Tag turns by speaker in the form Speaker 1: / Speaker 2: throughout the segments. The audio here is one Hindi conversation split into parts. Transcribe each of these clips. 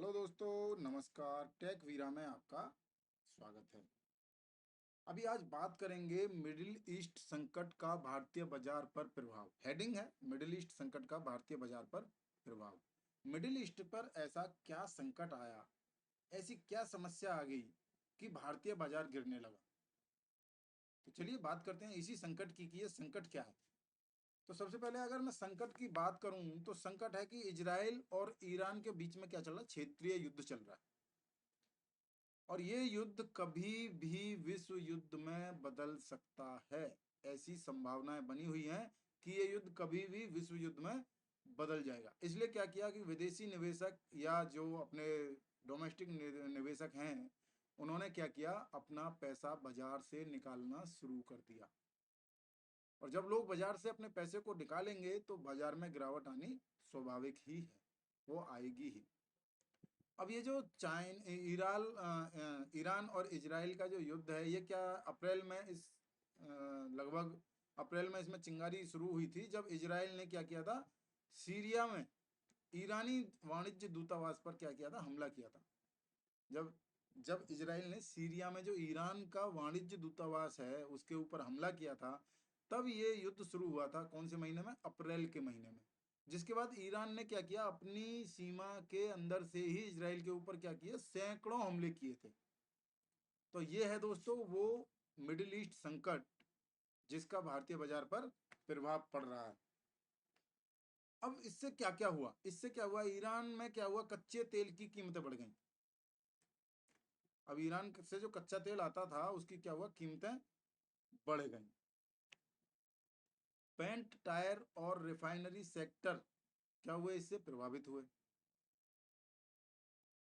Speaker 1: हेलो दोस्तों, नमस्कार। टेक वीरा में आपका स्वागत है। अभी आज बात करेंगे मिडिल ईस्ट संकट का भारतीय बाजार पर प्रभाव। हेडिंग है मिडिल ईस्ट संकट का भारतीय बाजार पर प्रभाव। मिडिल ईस्ट पर ऐसा क्या संकट आया, ऐसी क्या समस्या आ गई कि भारतीय बाजार गिरने लगा। तो चलिए बात करते हैं इसी संकट की कि ये संकट क्या है। तो सबसे पहले अगर मैं संकट की बात करूं तो संकट है कि इजराइल और ईरान के बीच में क्या चल रहा है, क्षेत्रीय युद्ध चल रहा है। और ये युद्ध कभी भी विश्व युद्ध में बदल सकता है। ऐसी संभावनाएं बनी हुई हैं कि ये युद्ध कभी भी विश्व युद्ध में बदल जाएगा। इसलिए क्या किया कि विदेशी निवेशक या जो अपने डोमेस्टिक निवेशक हैं, उन्होंने क्या किया, अपना पैसा बाजार से निकालना शुरू कर दिया। और जब लोग बाजार से अपने पैसे को निकालेंगे तो बाजार में गिरावट आनी स्वाभाविक ही है, वो आएगी ही। अब ये जो ईरान और इजराइल का जो युद्ध है, ये क्या अप्रैल में लगभग अप्रैल में इसमें चिंगारी शुरू हुई थी जब इजराइल ने क्या किया था, सीरिया में ईरानी वाणिज्य दूतावास पर क्या किया था, हमला किया था। जब जब इजराइल ने सीरिया में जो ईरान का वाणिज्य दूतावास है उसके ऊपर हमला किया था, तब ये युद्ध शुरू हुआ था। कौन से महीने में? अप्रैल के महीने में। जिसके बाद ईरान ने क्या किया, अपनी सीमा के अंदर से ही इजराइल के ऊपर क्या किए, सैकड़ों हमले किए थे। तो ये है दोस्तों वो मिडिल ईस्ट संकट जिसका भारतीय बाजार पर प्रभाव पड़ रहा है। अब इससे क्या क्या हुआ, इससे क्या हुआ, ईरान में क्या हुआ, कच्चे तेल की कीमतें बढ़ गई। अब ईरान से जो कच्चा तेल आता था उसकी क्या हुआ, कीमतें बढ़ गई। पेंट, टायर और रिफाइनरी सेक्टर क्या हुए, इससे प्रभावित हुए।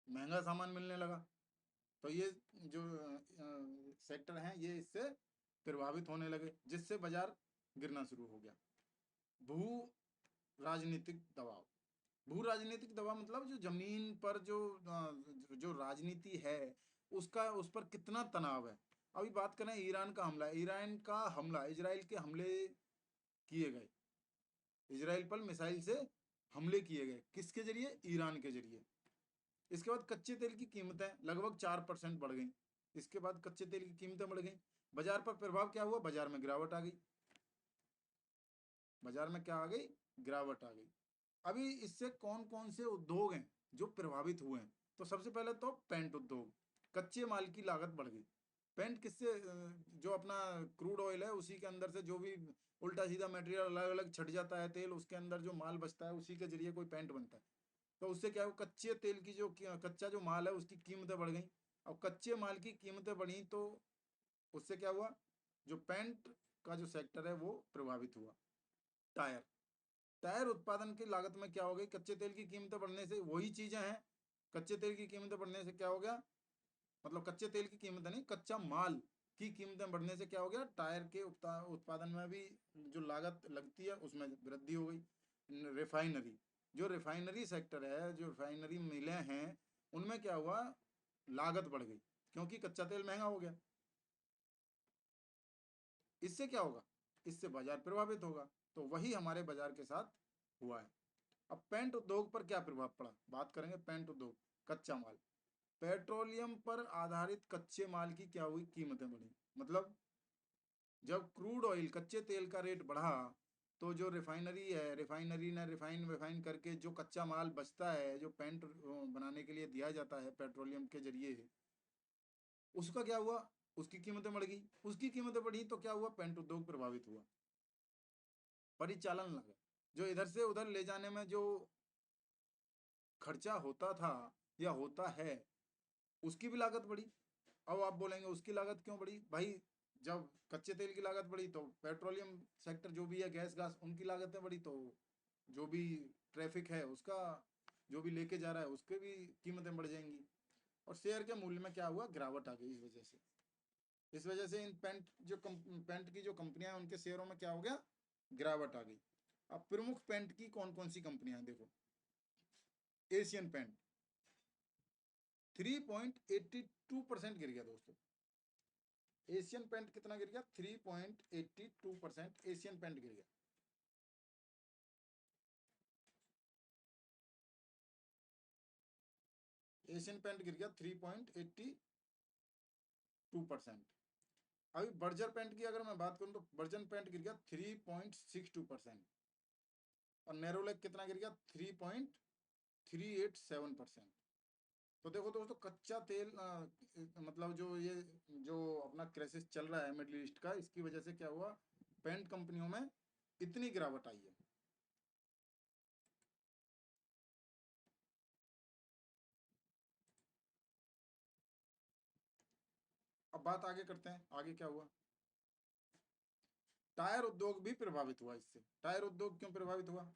Speaker 1: महंगा सामान मिलने लगा। तो ये जो सेक्टर हैं ये इससे प्रभावित होने लगे, जिससे बाजार गिरना शुरू हो गया। भू राजनीतिक दबाव। भू राजनीतिक दबाव मतलब जो जमीन पर जो राजनीति है उसका, उस पर कितना तनाव है। अभी बात करें ईरान का हमला। ईरान का हमला, इजराइल के हमले किए गए, इजराइल पर मिसाइल से हमले किए गए, किसके जरिए? ईरान के जरिए। इसके बाद कच्चे तेल की कीमतें लगभग 4% बढ़ गई। इसके बाद कच्चे तेल की कीमतें बढ़ गई। बाजार पर प्रभाव क्या हुआ, बाजार में गिरावट आ गई। बाजार में क्या आ गई, गिरावट आ गई। अभी इससे कौन कौन से उद्योग हैं जो प्रभावित हुए हैं? तो सबसे पहले तो पेंट उद्योग। कच्चे माल की लागत बढ़ गई। पेंट किससे, जो अपना क्रूड ऑयल है उसी के अंदर से जो भी उल्टा सीधा मटेरियल अलग अलग छट जाता है, तेल उसके अंदर जो माल बचता है उसी के जरिए कोई पेंट बनता है। तो उससे क्या हो, कच्चे तेल की जो कच्चा जो माल है उसकी कीमतें बढ़ गई। अब कच्चे माल की कीमतें बढ़ी तो उससे क्या हुआ, जो पेंट का जो सेक्टर है वो प्रभावित हुआ। टायर, टायर उत्पादन की लागत में क्या हो गई, कच्चे तेल की कीमतें बढ़ने से, वही चीजें हैं, कच्चे तेल की कीमतें बढ़ने से क्या हो गया, मतलब कच्चे तेल की कीमतें नहीं, कच्चा माल की कीमतें बढ़ने से क्या हो गया, टायर के उत्पादन में भी जो लागत लगती है उसमें वृद्धि हो गई। रिफाइनरी, जो रिफाइनरी सेक्टर है, जो रिफाइनरी मिलें हैं, उनमें क्या हुआ, लागत बढ़ गई क्योंकि कच्चा तेल महंगा हो गया। इससे क्या होगा, इससे बाजार प्रभावित होगा। तो वही हमारे बाजार के साथ हुआ है। अब पेंट उद्योग पर क्या प्रभाव पड़ा, बात करेंगे पेंट उद्योग। कच्चा माल, पेट्रोलियम पर आधारित कच्चे माल की क्या हुई, कीमतें बढ़ी। मतलब जब क्रूड ऑयल, कच्चे तेल का रेट बढ़ा तो जो रिफाइनरी है, रिफाइनरी ने रिफाइन विफाइन करके जो कच्चा माल बचता है, जो पेंट बनाने के लिए दिया जाता है पेट्रोलियम के जरिए, उसका क्या हुआ, उसकी कीमतें बढ़ गई। उसकी कीमतें बढ़ी तो क्या हुआ, पेंट उद्योग प्रभावित हुआ। परिचालन लागत, जो इधर से उधर ले जाने में जो खर्चा होता था या होता है, उसकी भी लागत बढ़ी। अब आप बोलेंगे उसकी लागत क्यों बढ़ी भाई, जब कच्चे तेल की लागत बढ़ी तो पेट्रोलियम सेक्टर जो भी है, गैस गैस उनकी लागतें बढ़ी, तो जो भी ट्रैफिक है उसका, जो भी लेके जा रहा है उसके भी कीमतें बढ़ जाएंगी। और शेयर के मूल्य में क्या हुआ, गिरावट आ गई। इस वजह से इन पेंट की जो कंपनियां हैं उनके शेयरों में क्या हो गया, गिरावट आ गई। अब प्रमुख पेंट की कौन कौन सी कंपनियां हैं देखो। एशियन पेंट 3.82% गिर गया दोस्तों। एशियन पेंट कितना गिर गया, 3.82% एशियन पेंट गिर गया। एशियन पेंट गिर गया 3.82%। अभी बर्जर पेंट की अगर मैं बात करूं तो बर्जर पेंट गिर गया 3.62%। और नेरोलैक कितना गिर गया 3.387%। तो देखो दोस्तों कच्चा तेल मतलब जो ये जो अपना क्राइसिस चल रहा है मिडिल ईस्ट का, इसकी वजह से क्या हुआ, पेंट कंपनियों में इतनी गिरावट आई है। अब बात आगे करते हैं, आगे क्या हुआ। टायर उद्योग भी प्रभावित हुआ इससे। टायर उद्योग क्यों प्रभावित हुआ,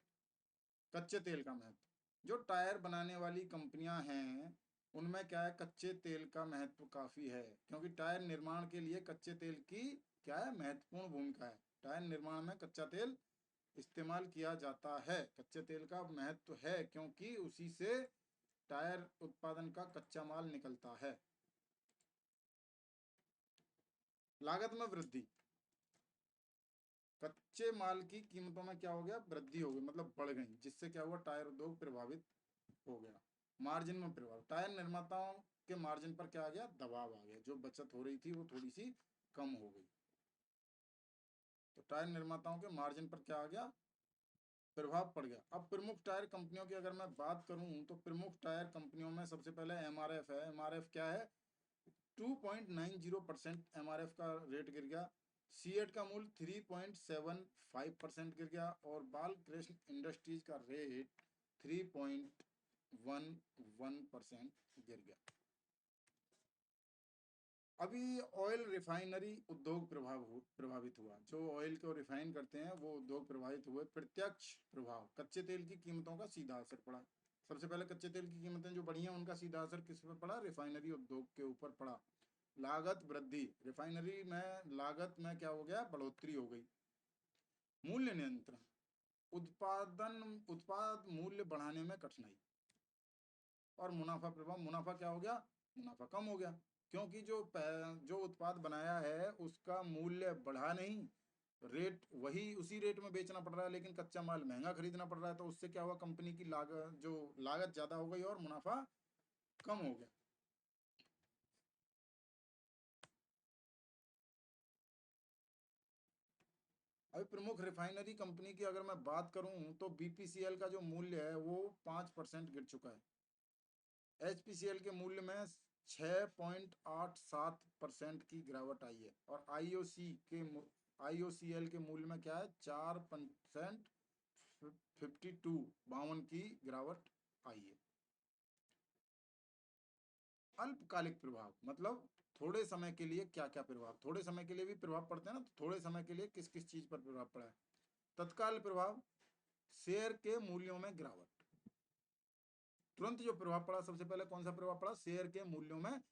Speaker 1: कच्चे तेल का महत्व। जो टायर बनाने वाली कंपनियां हैं उनमें क्या है, कच्चे तेल का महत्व काफी है, क्योंकि टायर निर्माण के लिए कच्चे तेल की क्या है, महत्वपूर्ण भूमिका है। टायर निर्माण में कच्चा तेल इस्तेमाल किया जाता है। कच्चे तेल का महत्व है क्योंकि उसी से टायर उत्पादन का कच्चा माल निकलता है। लागत में वृद्धि, कच्चे माल की कीमतों में क्या हो गया, वृद्धि हो गई, मतलब बढ़ गई, जिससे क्या हुआ, टायर उद्योग प्रभावित हो गया। मार्जिन में प्रभाव, टायर निर्माताओं के मार्जिन पर क्या आ गया, दबाव आ गया, जो बचत हो रही थी वो थोड़ी सी कम हो गई। तो टायर निर्माताओं के मार्जिन पर क्या आ गया, प्रभाव पड़ गया। अब प्रमुख टायर कंपनियों की अगर मैं बात करूं तो प्रमुख टायर कंपनियों में सबसे पहले एमआरएफ है। एमआरएफ क्या है, 2.90% एमआरएफ का रेट गिर गया। सीएट का मूल्य 3.75% गिर गया। और बाल कृष्ण इंडस्ट्रीज का रेट 3.11% गिर गया। अभी ऑयल रिफाइनरी उद्योग प्रभावित हुआ। जो ऑयल को रिफाइन करते हैं वो उद्योग प्रभावित हुए। प्रत्यक्ष प्रभाव, कच्चे तेल की कीमतों का सीधा असर पड़ा। सबसे पहले कच्चे तेल की कीमतें जो बढ़ी हैं उनका सीधा असर किस पर पड़ा, रिफाइनरी उद्योग के ऊपर पड़ा। लागत वृद्धि, रिफाइनरी में लागत में क्या हो गया, बढ़ोतरी हो गई। मूल्य नियंत्रण, उत्पाद मूल्य बढ़ाने में कठिनाई। और मुनाफा प्रभाव, मुनाफा क्या हो गया, मुनाफा कम हो गया, क्योंकि जो उत्पाद बनाया है उसका मूल्य बढ़ा नहीं, रेट वही उसी रेट में बेचना पड़ रहा है, लेकिन कच्चा माल महंगा खरीदना पड़ रहा है। तो उससे क्या हुआ, कंपनी की लागत ज्यादा हो गई और मुनाफा कम हो गया। अभी प्रमुख रिफाइनरी कंपनी की अगर मैं बात करूं तो बीपीसीएल का जो मूल्य है वो 5% गिर चुका है। एचपीसीएल के मूल्य में 6.87% की गिरावट आई है। और आईओसीएल के मूल्य में क्या है, 4% 52 की गिरावट आई है। अल्पकालिक प्रभाव मतलब थोड़े समय के लिए क्या क्या प्रभाव, थोड़े समय के लिए भी प्रभाव पड़ते हैं ना, तो थोड़े समय के लिए किस किस चीज पर प्रभाव पड़ा है। तत्काल प्रभाव, शेयर के मूल्यों में गिरावट। तुरंत जो प्रभाव पड़ा, सबसे पहले कौन सा प्रभाव पड़ा, शेयर के मूल्यों में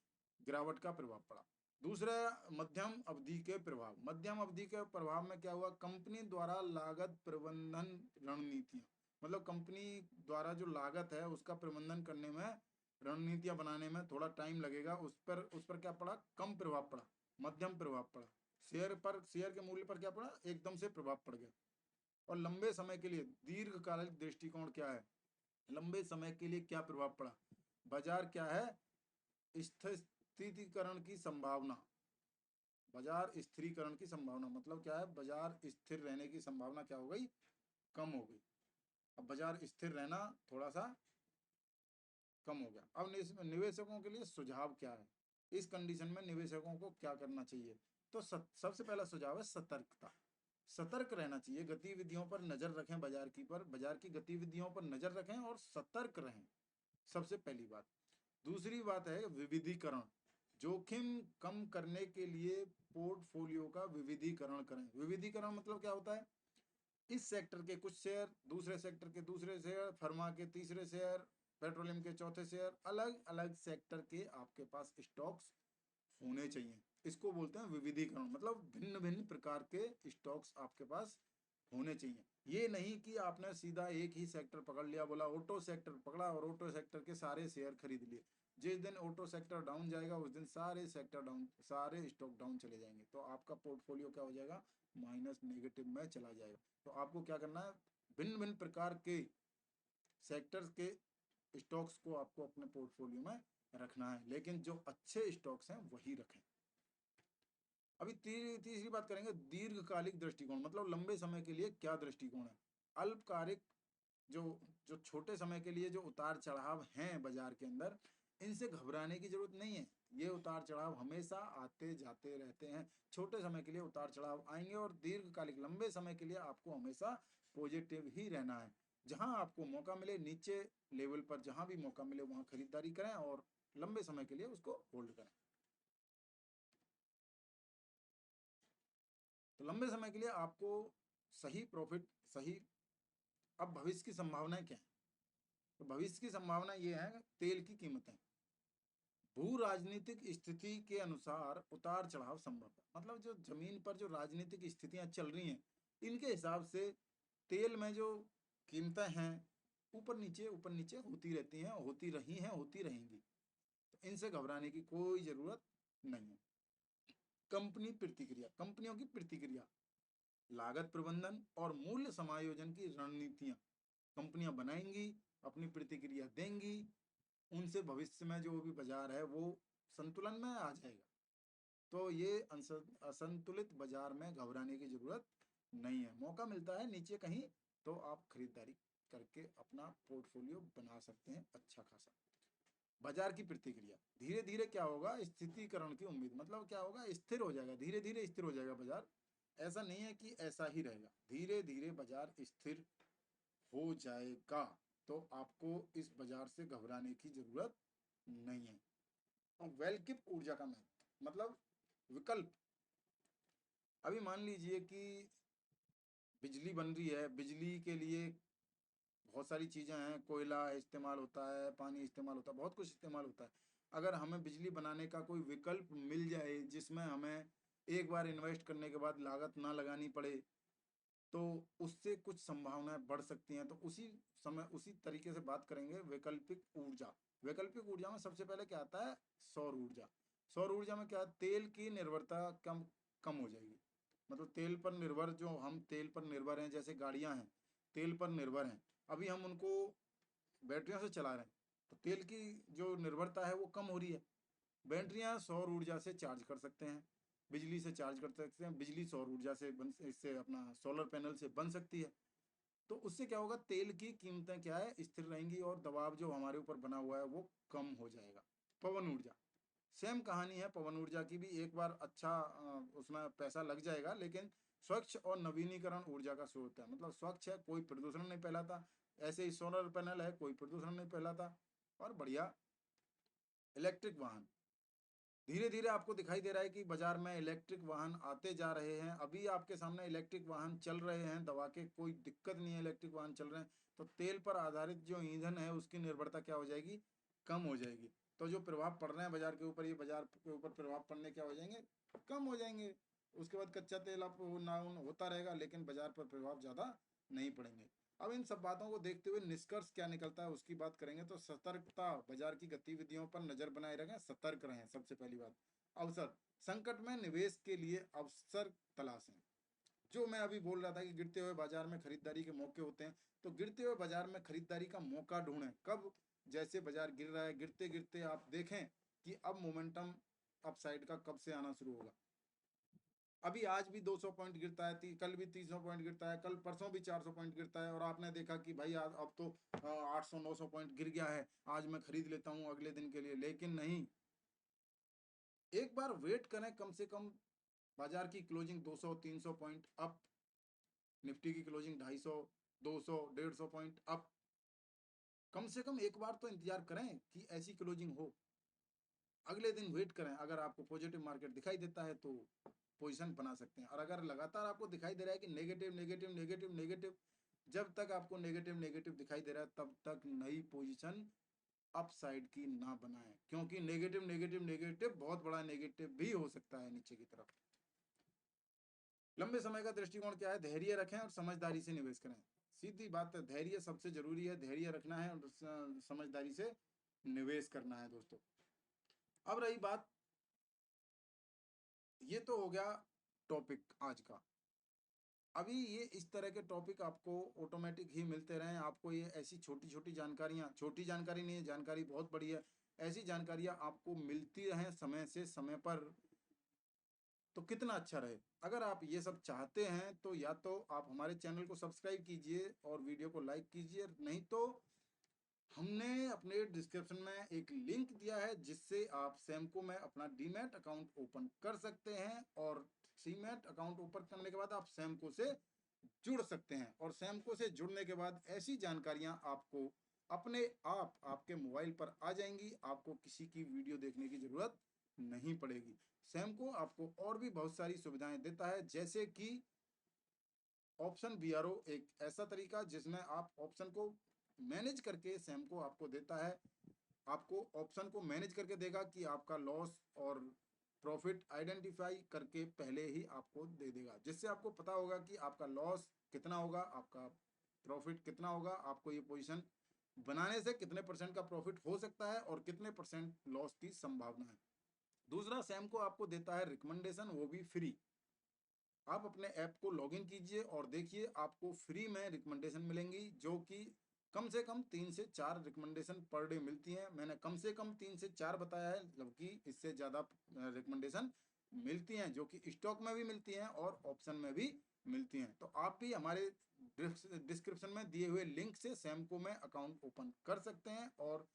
Speaker 1: गिरावट का प्रभाव पड़ा। दूसरा, मध्यम अवधि के प्रभाव। मध्यम अवधि के प्रभाव में क्या हुआ, कंपनी द्वारा लागत प्रबंधन रणनीतियां, मतलब कंपनी द्वारा जो लागत है उसका प्रबंधन करने में, रणनीतियां बनाने में थोड़ा टाइम लगेगा, उस पर क्या पड़ा, कम प्रभाव पड़ा, मध्यम प्रभाव पड़ा। शेयर के मूल्य पर क्या पड़ा, एकदम से प्रभाव पड़ गया। और लंबे समय के लिए, दीर्घकालिक दृष्टिकोण क्या है, लंबे समय के लिए क्या प्रभाव पड़ा, बाजार क्या है, स्थिरीकरण की संभावना। बाजार स्थिरीकरण की संभावना मतलब क्या है, बाजार स्थिर रहने की संभावना क्या हो गई, कम हो गई। अब बाजार स्थिर रहना थोड़ा सा कम हो गया। अब निवेशकों के लिए सुझाव क्या है, इस कंडीशन में निवेशकों को क्या करना चाहिए। तो सबसे पहला सुझाव है सतर्कता। सतर्क रहना चाहिए, गतिविधियों पर नजर रखें, बाजार की गतिविधियों पर नजर रखें और सतर्क रहें, सबसे पहली बात। दूसरी बात है विविधीकरण, जोखिम कम करने के लिए पोर्टफोलियो का विविधीकरण करें। विविधीकरण मतलब क्या होता है, इस सेक्टर के कुछ शेयर, दूसरे सेक्टर के दूसरे शेयर, फर्मा के तीसरे शेयर, पेट्रोलियम के चौथे शेयर, अलग अलग सेक्टर के आपके पास स्टॉक्स होने चाहिए। इसको बोलते हैं विविधीकरण, मतलब भिन्न भिन्न प्रकार के स्टॉक्स आपके पास होने चाहिए। ये नहीं कि आपने सीधा एक ही सेक्टर पकड़ लिया, बोला ऑटो सेक्टर पकड़ा और ऑटो सेक्टर के सारे शेयर खरीद लिए। जिस दिन ऑटो सेक्टर डाउन जाएगा उस दिन सारे सेक्टर डाउन, सारे स्टॉक डाउन चले जाएंगे, तो आपका पोर्टफोलियो क्या हो जाएगा, माइनस नेगेटिव में चला जाएगा। तो आपको क्या करना है, भिन्न भिन्न प्रकार के सेक्टर्स के स्टॉक्स को आपको अपने पोर्टफोलियो में रखना है, लेकिन जो अच्छे स्टॉक्स हैं वही रखें। अभी तीसरी बात करेंगे, दीर्घकालिक दृष्टिकोण, मतलब लंबे समय के लिए क्या दृष्टिकोण है। अल्पकालिक जो जो छोटे समय के लिए जो उतार चढ़ाव हैं बाजार के अंदर, इनसे घबराने की जरूरत नहीं है। ये उतार चढ़ाव हमेशा आते जाते रहते हैं। छोटे समय के लिए उतार चढ़ाव आएंगे और दीर्घकालिक लंबे समय के लिए आपको हमेशा पॉजिटिव ही रहना है। जहां आपको मौका मिले, नीचे लेवल पर जहां भी मौका मिले वहां खरीदारी करें और लंबे समय के लिए उसको होल्ड करें। तो लंबे समय के लिए आपको सही प्रॉफिट, सही। अब भविष्य की संभावनाएं क्या है? तो भविष्य की संभावना ये है, तेल की कीमतें भू राजनीतिक स्थिति के अनुसार उतार चढ़ाव संभव है। मतलब जो जमीन पर जो राजनीतिक स्थितियां चल रही हैं, इनके हिसाब से तेल में जो कीमतें हैं ऊपर नीचे होती रहती हैं, होती रही हैं, होती रहेंगी। तो इनसे घबराने की कोई जरूरत नहीं है। कंपनियों की प्रतिक्रिया, लागत प्रबंधन और मूल्य समायोजन की रणनीतियां कंपनियां बनाएंगी, अपनी प्रतिक्रिया देंगी। उनसे भविष्य में जो भी बाजार है वो संतुलन में आ जाएगा। तो ये असंतुलित बाजार में घबराने की जरूरत नहीं है। मौका मिलता है नीचे कहीं तो आप खरीदारी करके अपना पोर्टफोलियो बना सकते हैं अच्छा खासा। बाजार की प्रतिक्रिया, धीरे धीरे क्या होगा, स्थितीकरण की उम्मीद, मतलब क्या होगा, स्थिर हो जाएगा, धीरे धीरे स्थिर हो जाएगा बाजार। ऐसा नहीं है कि ऐसा ही रहेगा, धीरे धीरे बाजार स्थिर हो जाएगा। तो आपको इस बाजार से घबराने की जरूरत नहीं है। वैकल्पिक ऊर्जा का महत्व, मतलब विकल्प। अभी मान लीजिए कि बिजली बन रही है, बिजली के लिए बहुत सारी चीज़ें हैं, कोयला इस्तेमाल होता है, पानी इस्तेमाल होता है, बहुत कुछ इस्तेमाल होता है। अगर हमें बिजली बनाने का कोई विकल्प मिल जाए जिसमें हमें एक बार इन्वेस्ट करने के बाद लागत ना लगानी पड़े, तो उससे कुछ संभावनाएं बढ़ सकती हैं। तो उसी समय उसी तरीके से बात करेंगे वैकल्पिक ऊर्जा। वैकल्पिक ऊर्जा में सबसे पहले क्या आता है, सौर ऊर्जा। सौर ऊर्जा में क्या, तेल की निर्भरता कम कम हो जाएगी। मतलब तेल पर निर्भर, जो हम तेल पर निर्भर हैं, जैसे गाड़ियां हैं तेल पर निर्भर हैं, अभी हम उनको बैटरियों से चला रहे हैं, तो तेल की जो निर्भरता है वो कम हो रही है। बैटरियां सौर ऊर्जा से चार्ज कर सकते हैं, बिजली से चार्ज कर सकते हैं, बिजली सौर ऊर्जा से बन, इससे अपना सोलर पैनल से बन सकती है। तो उससे क्या होगा, तेल की कीमतें क्या है, स्थिर रहेंगी और दबाव जो हमारे ऊपर बना हुआ है वो कम हो जाएगा। पवन ऊर्जा, सेम कहानी है। पवन ऊर्जा की भी एक बार अच्छा उसमें पैसा लग जाएगा, लेकिन स्वच्छ और नवीनीकरण ऊर्जा का स्रोत है। मतलब स्वच्छ है, कोई प्रदूषण नहीं फैलाता। ऐसे ही सोलर पैनल है, कोई प्रदूषण नहीं फैलाता और बढ़िया। इलेक्ट्रिक वाहन, धीरे धीरे आपको दिखाई दे रहा है कि बाजार में इलेक्ट्रिक वाहन आते जा रहे हैं। अभी आपके सामने इलेक्ट्रिक वाहन चल रहे हैं, दवा के कोई दिक्कत नहीं है, इलेक्ट्रिक वाहन चल रहे हैं। तो तेल पर आधारित जो ईंधन है उसकी निर्भरता क्या हो जाएगी, कम हो जाएगी। तो जो प्रभाव पड़ रहे हैं बाजार के ऊपर, ये बाजार के ऊपर प्रभाव पड़ने क्या हो जाएंगे, कम हो जाएंगे। उसके बाद कच्चा तेल आप ना होता रहेगा, लेकिन बाजार पर प्रभाव ज़्यादा नहीं पड़ेंगे। अब इन सब बातों को देखते हुए निष्कर्ष क्या निकलता है उसकी बात करेंगे। तो सतर्कता, बाजार की गतिविधियों पर नजर बनाए रखें, सतर्क रहें, सबसे पहली बात। अवसर, संकट में निवेश के लिए अवसर तलाशें। जो मैं अभी बोल रहा था कि गिरते हुए बाजार में खरीदारी के मौके होते हैं, तो गिरते हुए बाजार में खरीदारी का मौका ढूंढें। कब, जैसे बाजार गिर रहा है, गिरते गिरते आप देखें कि अब मोमेंटम अपसाइड का कब से आना शुरू होगा। अभी आज भी 200 पॉइंट गिरता है, कल भी 300 पॉइंट गिरता है, कल परसों भी 400 पॉइंट गिरता है, और आपने देखा कि भाई आज अब तो 800 900 पॉइंट गिर गया है, आज मैं खरीद लेता हूँ अगले दिन के लिए। लेकिन नहीं, एक बार वेट करें, कम से कम बाजार की क्लोजिंग 200 300 पॉइंट अप, निफ्टी की क्लोजिंग 250 200 150 पॉइंट अप। कम से कम एक बार तो इंतजार करें कि ऐसी क्लोजिंग हो, अगले दिन वेट करें। अगर आपको पॉजिटिव मार्केट दिखाई देता है तो पोजीशन बना सकते हैं, और अगर लगातार आपको दिखाई दे रहा है कि नेगेटिव नेगेटिव नेगेटिव नेगेटिव, जब तक आपको नेगेटिव नेगेटिव दिखाई दे रहा है तब तक नई पोजीशन अपसाइड की ना बनाएं, क्योंकि नेगेटिव नेगेटिव नेगेटिव बहुत बड़ा नेगेटिव भी हो सकता है नीचे की तरफ। लंबे समय का दृष्टिकोण क्या है, धैर्य रखें और समझदारी से निवेश करें। सीधी बात है, धैर्य सबसे जरूरी है, धैर्य रखना है और समझदारी से निवेश करना है दोस्तों। अब रही बात, ये तो हो गया टॉपिक आज का। अभी ये इस तरह के टॉपिक आपको ऑटोमेटिक ही मिलते रहें, आपको ये ऐसी छोटी-छोटी जानकारियाँ, छोटी जानकारी नहीं है, जानकारी बहुत बड़ी है, ऐसी जानकारियाँ आपको मिलती रहें समय से समय पर, तो कितना अच्छा रहे। अगर आप ये सब चाहते हैं तो या तो आप हमारे चैनल को सब्सक्राइब कीजिए और वीडियो को लाइक कीजिए, नहीं तो हमने अपने डिस्क्रिप्शन में एक लिंक दिया है जिससे आप सैमको में अपना डीमैट अकाउंट ओपन कर सकते हैं और डीमैट अकाउंट ओपन करने के बाद आप सैमको से जुड़ सकते हैं और सैमको से जुड़ने के बाद ऐसी जानकारियां आपको अपने आप आपके मोबाइल पर आ जाएंगी, आपको किसी की वीडियो देखने की जरूरत नहीं पड़ेगी। सैमको आपको और भी बहुत सारी सुविधाएं देता है, जैसे कि ऑप्शन बीआरओ, एक ऐसा तरीका जिसमें आप ऑप्शन को मैनेज करके सैमको आपको देता है, आपको ऑप्शन को मैनेज करके देगा कि आपका लॉस और प्रॉफिट आइडेंटिफाई करके पहले ही आपको दे देगा, जिससे आपको पता होगा कि आपका लॉस कितना होगा, आपका प्रॉफिट कितना होगा, आपको ये पोजीशन बनाने से कितने परसेंट का प्रॉफिट हो सकता है और कितने परसेंट लॉस की संभावना है। दूसरा, सैमको आपको देता है रिकमेंडेशन, वो भी फ्री। आप अपने ऐप को लॉगिन कीजिए और देखिए आपको फ्री में रिकमेंडेशन मिलेंगी, जो कि कम से कम 3 से 4 रिकमेंडेशन पर डे मिलती हैं। मैंने कम से कम 3 से 4 बताया है, जबकि इससे ज़्यादा रिकमेंडेशन मिलती हैं, जो कि स्टॉक में भी मिलती हैं और ऑप्शन में भी मिलती हैं। तो आप भी हमारे डिस्क्रिप्शन में दिए हुए लिंक से सैमको में अकाउंट ओपन कर सकते हैं और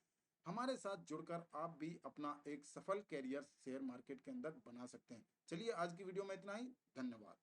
Speaker 1: हमारे साथ जुड़कर आप भी अपना एक सफल कैरियर शेयर मार्केट के अंदर बना सकते हैं। चलिए, आज की वीडियो में इतना ही। धन्यवाद।